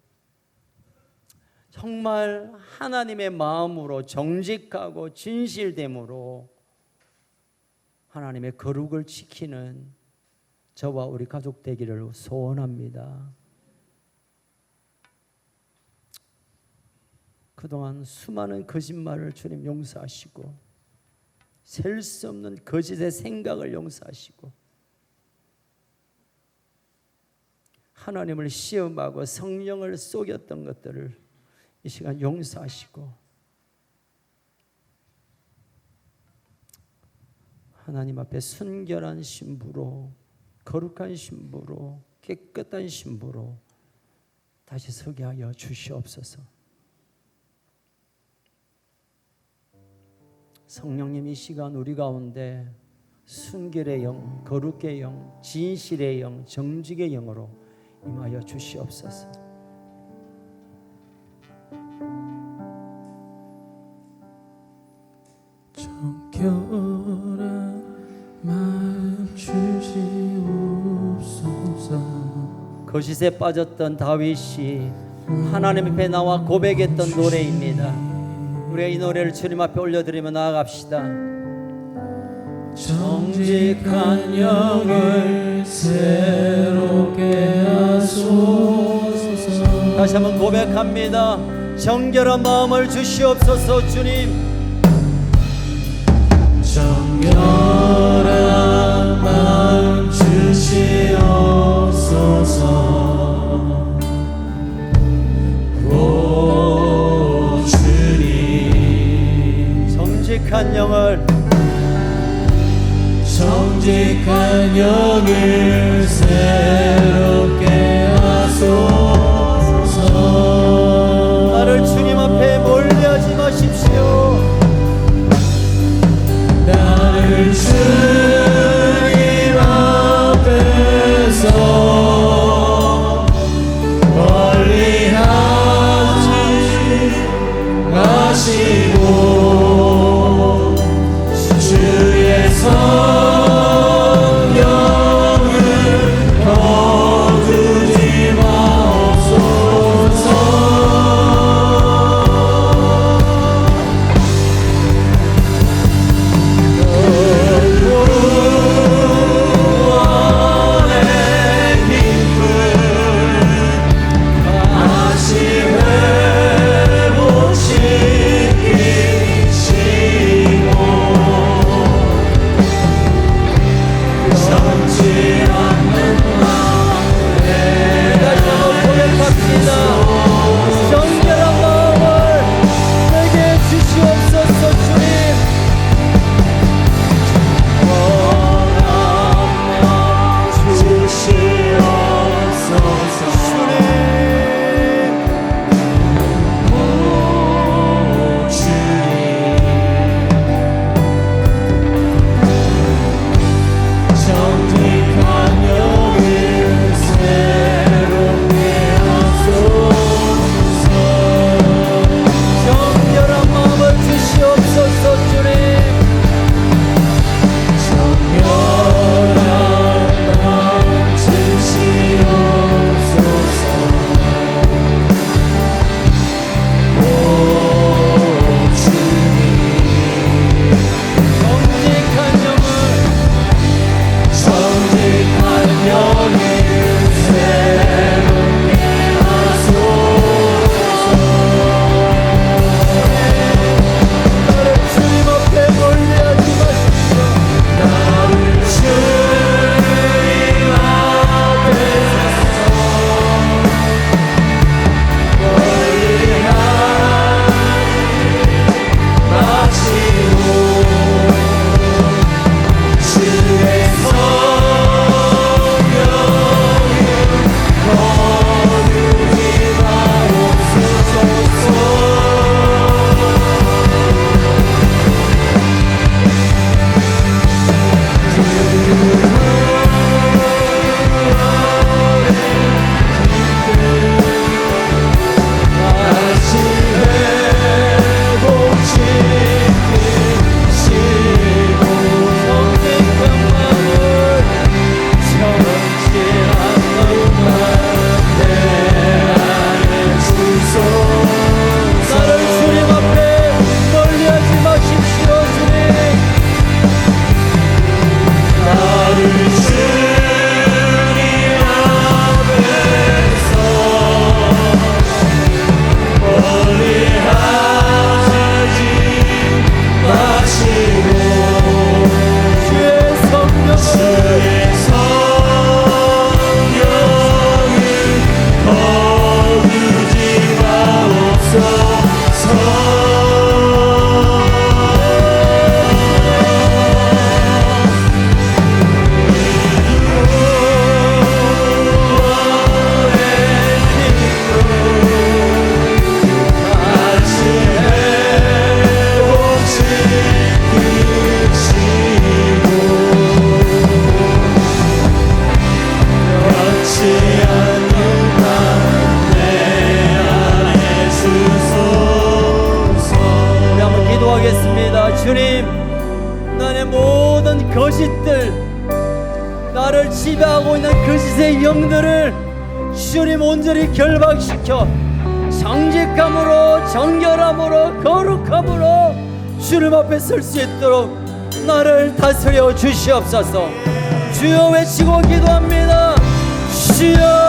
정말 하나님의 마음으로 정직하고 진실됨으로 하나님의 거룩을 지키는 저와 우리 가족 되기를 소원합니다. 그동안 수많은 거짓말을 주님 용서하시고, 셀 수 없는 거짓의 생각을 용서하시고, 하나님을 시험하고 성령을 속였던 것들을 이 시간 용서하시고, 하나님 앞에 순결한 신부로, 거룩한 신부로, 깨끗한 신부로 다시 서게 하여 주시옵소서. 성령님, 이 시간 우리 가운데 순결의 영, 거룩의 영, 진실의 영, 정직의 영으로 임하여 주시옵소서.
정결한 마음 주시옵소서.
거짓에 빠졌던 다윗이 하나님 앞에 나와 고백했던 노래입니다. 우리가 이 노래를 주님 앞에 올려드리며 나아갑시다.
정직한 영을 새롭게 하소서.
다시 한번 고백합니다. 정결한 마음을 주시옵소서. 주님,
정결한 마음 주시옵소서. 오 주님,
정직한 영을
새롭게 하소서.
나를 주님 앞에 멀리하지 마십시오.
나를 주님 앞에서 멀리하지 마시고 주의 성령을 거두지 마옵소서.
정결한 마음을 내게 주시옵소서. 주님,
정직한 영을 새롭게 하소서.
정결한 마음을 주시옵소서. 주님,
정결한 마음 주시옵소서. 오 주님,
정직한 영을
정직한 영을 새롭게 하소서.
나를 주님 앞에 멀리하지 마십시오.
나를 주님 앞에서 멀리하지 마시고 주의 성령을 거두지 마옵소서. 다시 회복시키시고
정직한 마음을
정직한 마음 내 안에 주소서.
나를 주님 앞에 멀리하지 마십시오. 주님,
나를 주님 앞에서 멀리하지 마시고
주의 성령을
주의 성령을 거두지 마옵소서. 다시 회복시키시고 변치 않는 맘내 안에 주소서.
우리 한번 기도하겠습니다. 주님, 나의 모든 거짓들, 나를 지배하고 있는 거짓의 영들을 주님 온전히 결박시켜 정직함으로, 정결함으로, 거룩함으로 주님 앞에 설 수 있도록 나를 다스려 주시옵소서. 주여 외치고 기도합니다. 주여.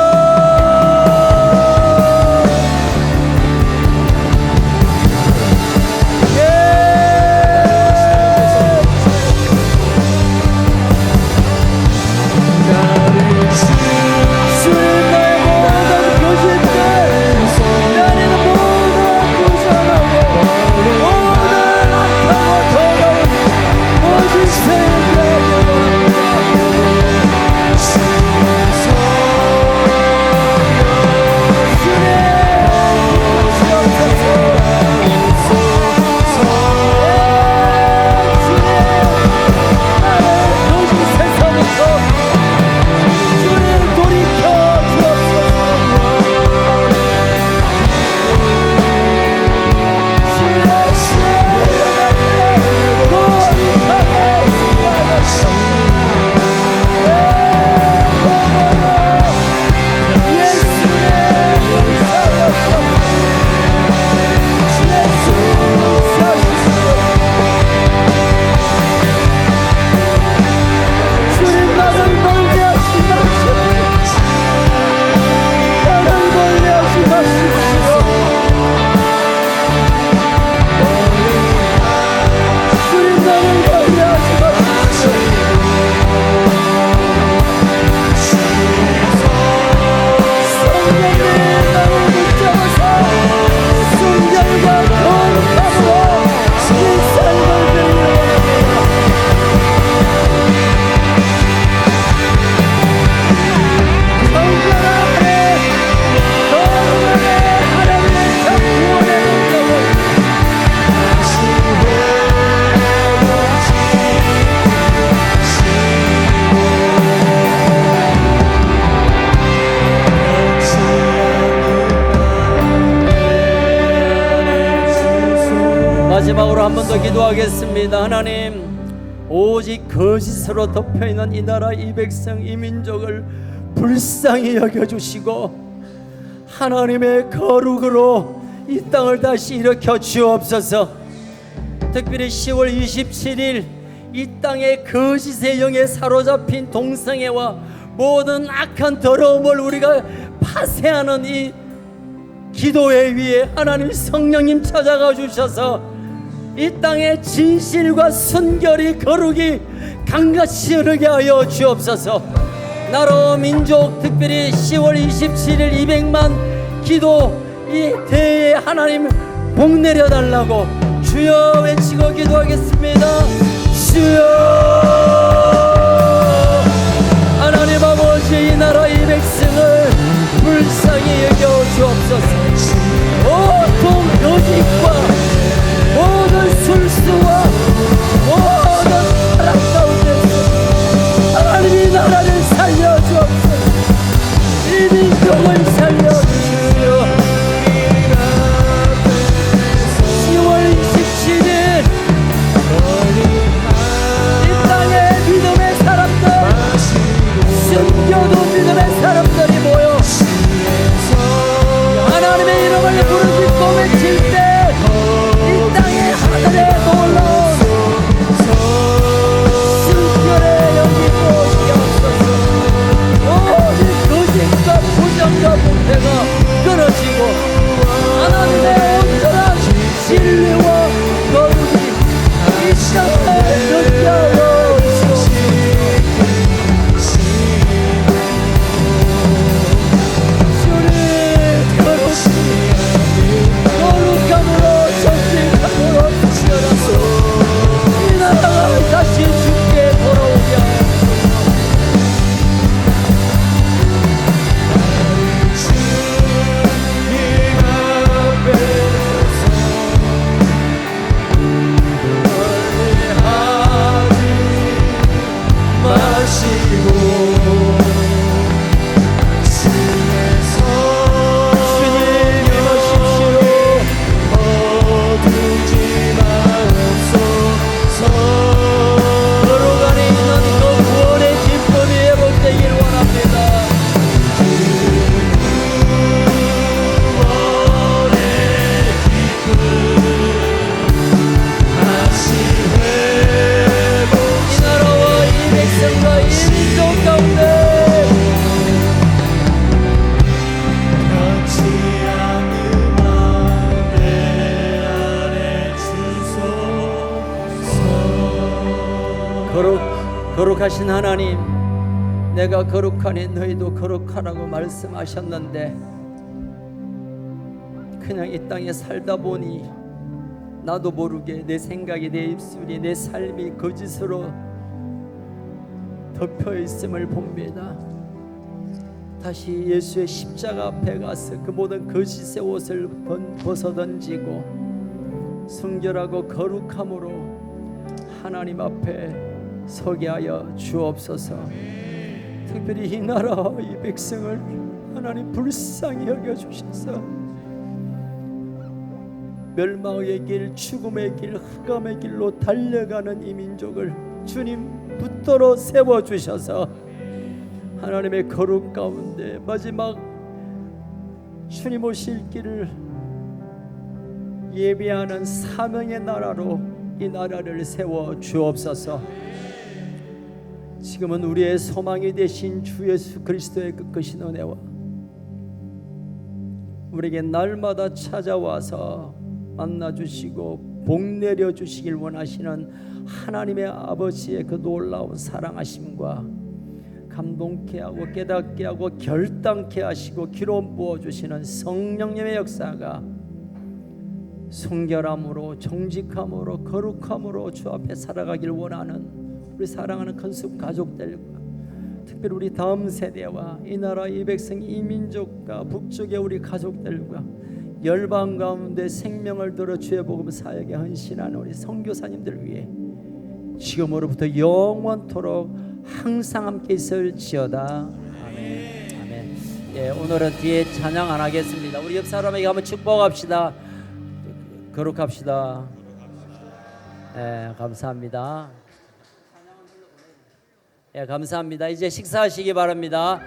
마지막으로 한 번 더 기도하겠습니다. 하나님, 오직 거짓으로 덮여있는 이 나라, 이 백성, 이 민족을 불쌍히 여겨주시고 하나님의 거룩으로 이 땅을 다시 일으켜 주옵소서. 특별히 10월 27일 이 땅의 거짓의 영에 사로잡힌 동성애와 모든 악한 더러움을 우리가 파쇄하는 이 기도회 위에 하나님 성령님 찾아가 주셔서 이 땅의 진실과 순결이 거룩이 강같이 흐르게 하여 주옵소서. 나라 민족 특별히 10월 27일 200만 기도 이 대회에 하나님 복 내려달라고 주여 외치고 기도하겠습니다. 주여. 하나님 아버지, 이 나라 이 백성을 불쌍히 여겨 주옵소서. 온통 거짓과 모든 술수와 모든 타락 가운데서 하나님 이 나라를 살려주옵소서. 이 민족을 살려주십시오. 10월 27일 이 땅의 믿음의 사람들, 숨겨둔 믿음의 사람들이 모여 하나님의 이름을 부르짖고 외칠 때 이 땅의 하늘에 놀라운 순결의 영이 부어지게 하옵소서. 오직 거짓과 부정과 부패가 끊어지고 하나님의 온전한 진리와 거룩이 이 땅에 존재하여 주옵소서. 주님 거룩함으로 정직함으로 이 나라가 다시 주께 돌아오게 하옵소서. 거룩하신 하나님, 내가 거룩하니 너희도 거룩하라고 말씀하셨는데 그냥 이 땅에 살다 보니 나도 모르게 내 생각이, 내 입술이, 내 삶이 거짓으로 덮여 있음을 봅니다. 다시 예수의 십자가 앞에 가서 그 모든 거짓의 옷을 벗어던지고 순결하고 거룩함으로 하나님 앞에 서게 하여 주옵소서. 특별히 이 나라와 이 백성을 하나님 불쌍히 여겨주셔서 멸망의 길, 죽음의 길, 흑암의 길로 달려가는 이 민족을 주님 붙들어 세워주셔서 하나님의 거룩 가운데 마지막 주님 오실 길을 예비하는 사명의 나라로 이 나라를 세워 주옵소서. 지금은 우리의 소망이 되신 주 예수 그리스도의 끝이신 은혜와 우리에게 날마다 찾아와서 만나주시고 복 내려주시길 원하시는 하나님의 아버지의 그 놀라운 사랑하심과 감동케 하고 깨닫게 하고 결단케 하시고 기름 부어주시는 성령님의 역사가 순결함으로 정직함으로 거룩함으로 주 앞에 살아가길 원하는 우리 사랑하는 건숙 가족들과 특별히 우리 다음 세대와 이 나라 이 백성 이 민족과 북쪽의 우리 가족들과 열방 가운데 생명을 들어 주의 복음 사역에 헌신하는 우리 선교사님들 위해 지금으로부터 영원토록 항상 함께 있을지어다. 아멘. 아멘. 예, 오늘은 뒤에 찬양 안 하겠습니다. 우리 옆 사람에게 한번 축복합시다. 거룩합시다. 예, 감사합니다. 예, 감사합니다. 이제 식사하시기 바랍니다.